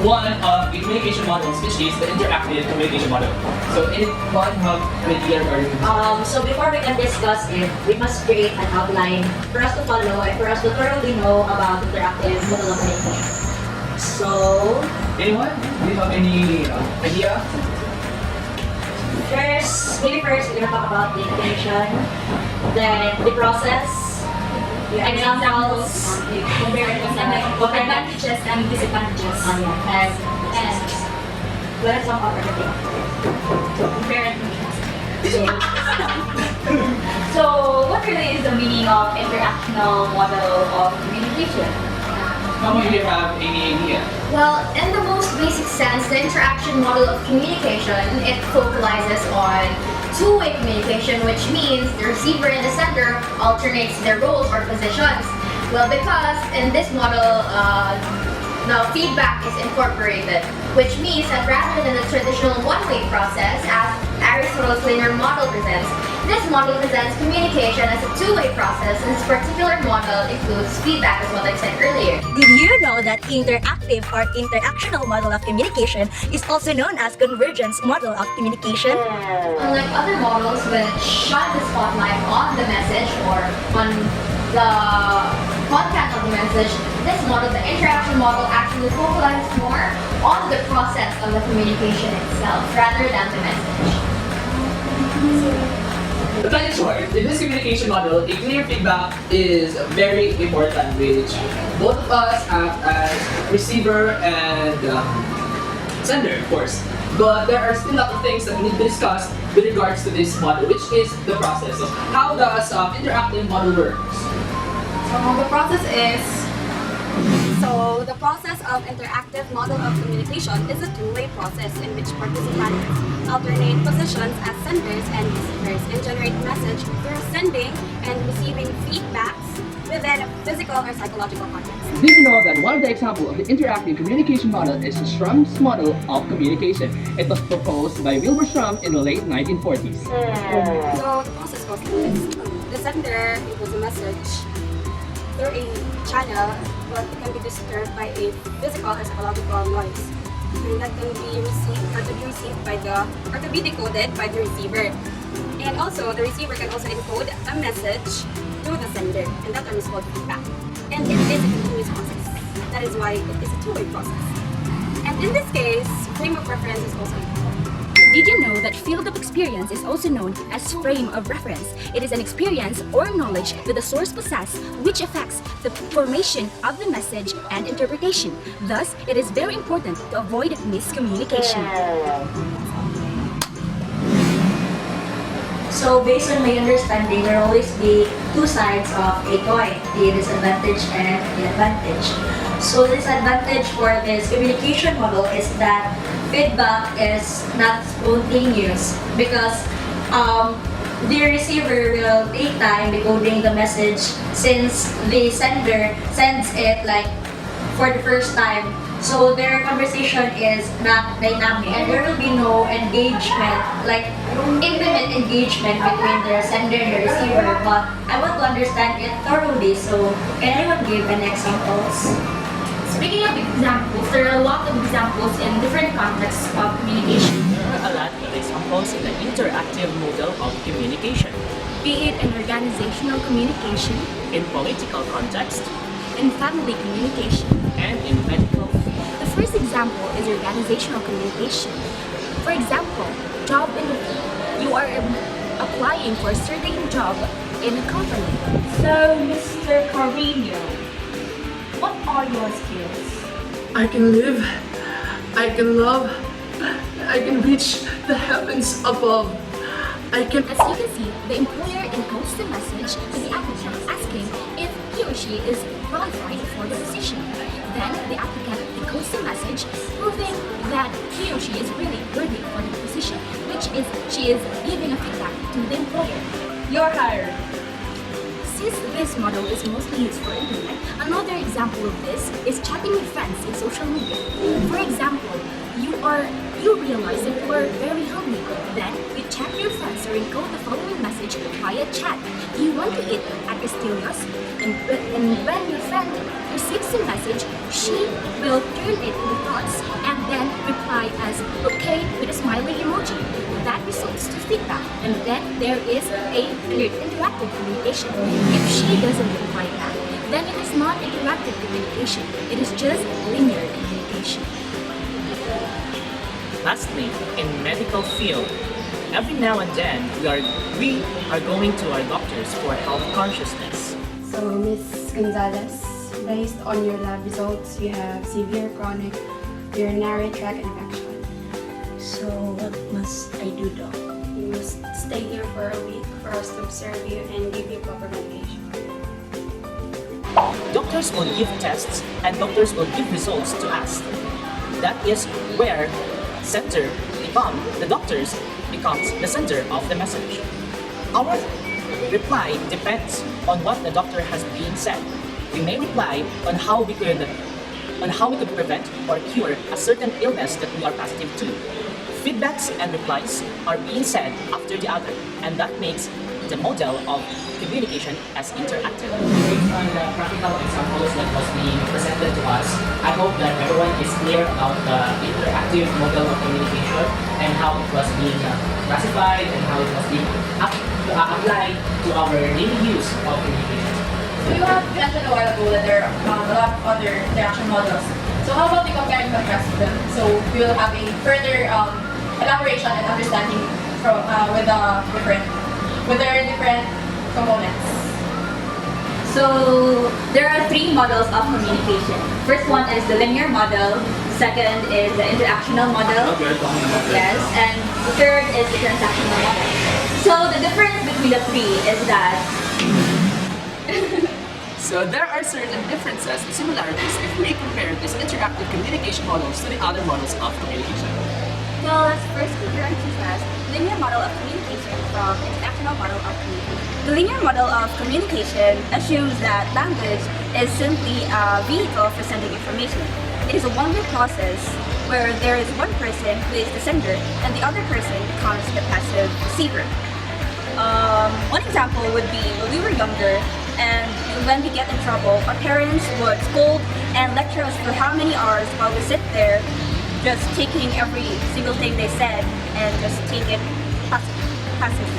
one of the communication models, which is the interactive communication model. So anyone have an idea regarding So before we can discuss it, we must create an outline for us to follow and for us to thoroughly know about interactive model of communication. So, anyone? Do you have any idea? maybe first we're gonna talk about the information, then the process, examples, advantages and disadvantages. and what are some other things? Compare and contrast. So, what really is the meaning of interactional model of communication? How many of you have any idea? Well, in the most basic sense, the interaction model of communication, it focalizes on two-way communication, which means the receiver and the sender alternates their roles or positions. Well, because in this model, the feedback is incorporated, which means that rather than the traditional one-way process, as Aristotle's linear model presents, this model presents communication as a two-way process, and this particular model includes feedback, as what I said earlier. Did you know that interactive or interactional model of communication is also known as convergence model of communication? Unlike other models which shine the spotlight on the message or on the content of the message, this model, the interaction model, actually focuses more on the process of the communication itself rather than the message. To tell you short, in this communication model, a clear feedback is very important, which both of us act as receiver and sender, of course. But there are still a lot of things that we need to discuss with regards to this model, which is the process. So how does interactive model works? So the process of interactive model of communication is a two-way process in which participants alternate positions as senders and receivers and generate message through sending and receiving feedbacks within physical or psychological context. Did you know that one of the examples of the interactive communication model is Strum's model of communication? It was proposed by Wilbur Strum in the late 1940s. So the process goes like this. The sender inputs a message through a channel, but it can be disturbed by a physical or psychological noise. And that can be received by or to be decoded by the receiver. And also, the receiver can also encode a message to the sender, and that term is called feedback. And it is a continuous process. That is why it is a two-way process. And in this case, frame of reference is also important. Did you know that field of experience is also known as frame of reference? It is an experience or knowledge that the source possesses which affects the formation of the message and interpretation. Thus, it is very important to avoid miscommunication. So based on my understanding, there will always be two sides of a coin, the disadvantage and the advantage. So the disadvantage for this communication model is that feedback is not spontaneous because the receiver will take time decoding the message since the sender sends it like for the first time. So their conversation is not dynamic and there will be no engagement, like intimate engagement between the sender and the receiver. But I want to understand it thoroughly, so can anyone give an examples? Speaking of examples, there are a lot of examples in different contexts of communication. There are a lot of examples in the interactive model of communication, Be it in organizational communication, in political context, in family communication. and in medical. The first example is organizational communication. For example, job interview. You are applying for a certain job in a company. So, Mr. Cariño, what are your skills? I can live, I can love, I can reach the heavens above. I can. As you can see, the employer encodes the message to the applicant asking if he or she is qualified for the position. Then the applicant encodes the message proving that he or she is really worthy for the position, which is she is giving a feedback to the employer. You're hired. Since this model is mostly used for internet, another example of this is chatting with friends in social media. For example, you realize that you are very hungry. Then you chat your friends to encode the following message via chat. Do you want to eat at Castillo's? And when your friend receives the message, she will turn it into thoughts and then reply as okay with a smiley emoji. That results to feedback, and then there is a clear interactive communication. If she doesn't reply back, then it is not interactive communication. It is just linear communication. Lastly, in medical field, every now and then we are going to our doctors for health consciousness. So, Miss Gonzales, based on your lab results, you have severe chronic urinary tract infection. So what must I do, Doc? You must stay here for a week for us to observe you and give you proper medication. Doctors will give tests and doctors will give results to us. That is where the doctors becomes the center of the message. Our reply depends on what the doctor has been said. We may reply on how we could prevent or cure a certain illness that we are positive to. Feedbacks and replies are being said after the other, and that makes the model of communication as interactive. Based on the practical examples that was being presented to us, I hope that everyone is clear about the interactive model of communication and how it was being classified and how it was being applied to our daily use of communication. So you have mentioned a while ago that there are a lot of other interaction models. So how about we compare and contrast them? So we will have a further elaboration and understanding from with their different components. So there are three models of communication. First one is the linear model. Second is the interactional model. Yes, and the third is the transactional model. So the difference between the three is that So there are certain differences and similarities if we compare these interactive communication models to the other models of communication. So let's first compare and contrast linear model of communication from interactional model of communication. The linear model of communication assumes that language is simply a vehicle for sending information. It is a one-way process where there is one person who is the sender and the other person becomes the passive receiver. One example would be when we were younger and when we get in trouble, our parents would scold and lecture us for how many hours while we sit there just taking every single thing they said and just take it passively.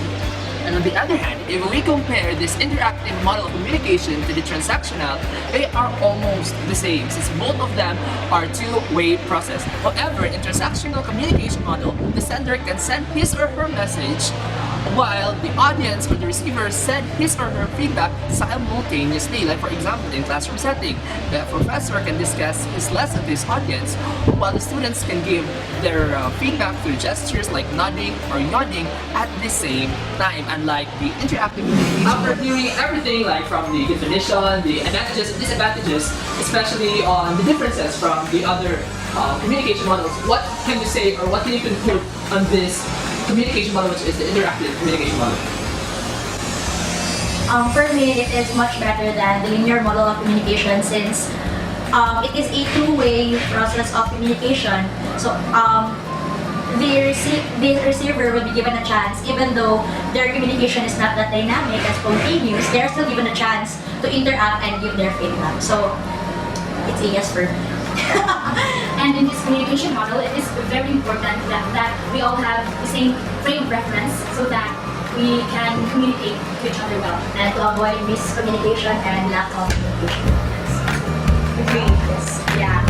And on the other hand, if we compare this interactive model of communication to the transactional, they are almost the same since both of them are two-way process. However, in transactional communication model, the sender can send his or her message while the audience or the receiver send his or her feedback simultaneously. Like for example, in classroom setting, the professor can discuss his lesson to his audience while the students can give their feedback through gestures like nodding or nodding at the same time, unlike the interactive communication. After viewing everything like from the definition, the advantages and disadvantages, especially on the differences from the other communication models, what can you say or what can you conclude on this communication model, which is the interactive communication model? for me, it is much better than the linear model of communication since it is a two-way process of communication. So the receiver will be given a chance, even though their communication is not that dynamic and spontaneous, they are still given a chance to interact and give their feedback. So it's a yes for me. And in this communication model, it is very important that we all have the same frame of reference so that we can communicate to each other well. And to avoid miscommunication and lack of communication. Agree. Yes. Yeah.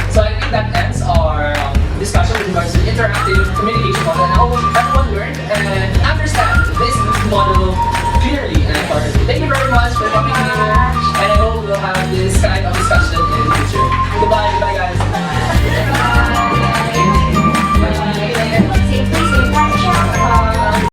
So I think that ends our discussion with regards to interactive communication model. And I hope everyone learned and